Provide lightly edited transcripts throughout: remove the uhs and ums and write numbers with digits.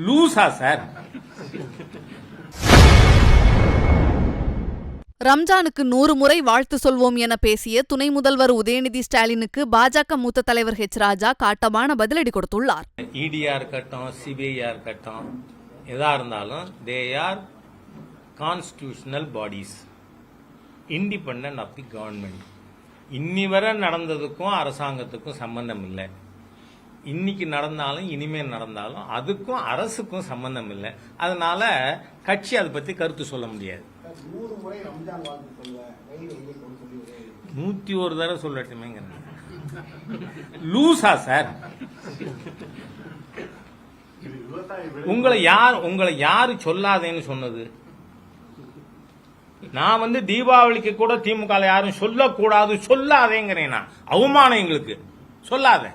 லூசா சார்? ரம்ஜானுக்கு 100 முறை வாழ்த்து சொல்வோம் என பேசிய துணை முதல்வர் உதயநிதி ஸ்டாலினுக்கு பாஜக மூத்த தலைவர் ஹெச் ராஜா காட்டமான பதிலடி கொடுத்துள்ளார். இடியா இருக்கட்டும், சிபிஐயா இருக்கட்டும், எதா இருந்தாலும் they are constitutional bodies, independent of the government. இன்னி வரை நடந்ததுக்கும் அரசாங்கத்துக்கும் சம்பந்தம் இல்லை. இன்னைக்கு நடந்தாலும் இனிமேல் நடந்தாலும் அதுக்கும் அரசுக்கும் சம்பந்தம் இல்லை. அதனால கட்சி அதை பத்தி கருத்து சொல்ல முடியாது. 101 தடவை சொல்லட்டுமேங்க. லூசா சார்? உங்களை யாரு சொல்லாதேன்னு சொன்னது? நான் தீபாவளிக்கு கூட திமுக யாரும் சொல்லக்கூடாது, சொல்லாதேங்கிறேன். அவமானம் எங்களுக்கு. சொல்லாத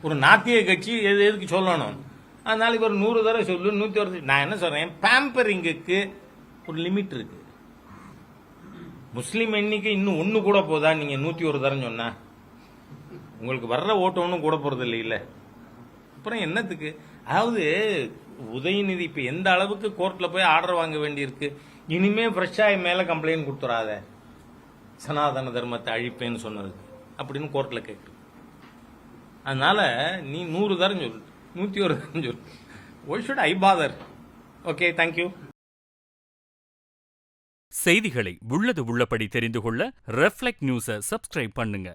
ஒரு நாத்திய கட்சி எதுக்கு சொல்லணும்? அதனால இவர் 100 தடவை சொல்லு, 101. நான் என்ன சொல்றேன், பேம்பரிங்குக்கு ஒரு லிமிட் இருக்கு. முஸ்லீம் எண்ணிக்கை இன்னும் 1 கூட போதா? நீங்க 101 தரம் சொன்னா உங்களுக்கு வர்ற ஓட்டு ஒன்றும் கூட போறது இல்ல. அப்புறம் என்னத்துக்கு? அதாவது உதயநிதி இப்ப எந்த அளவுக்கு கோர்ட்ல போய் ஆர்டர் வாங்க வேண்டியிருக்கு. இனிமே ஃப்ரெஷ்ஷா மேல கம்ப்ளைண்ட் கொடுத்துறாத, சனாதன தர்மத்தை அழிப்பேன்னு சொன்னது அப்படின்னு கோர்ட்ல கேட்கு. அதனால நீ 100 தரம் சொல்லு, 101 தரம் சொல்லு. Why should I bother? Okay, thank you. செய்திகளை உள்ளது உள்ளபடி தெரிந்து கொள்ள ரெஃப்ளெக்ட் நியூஸை சப்ஸ்கிரைப் பண்ணுங்க.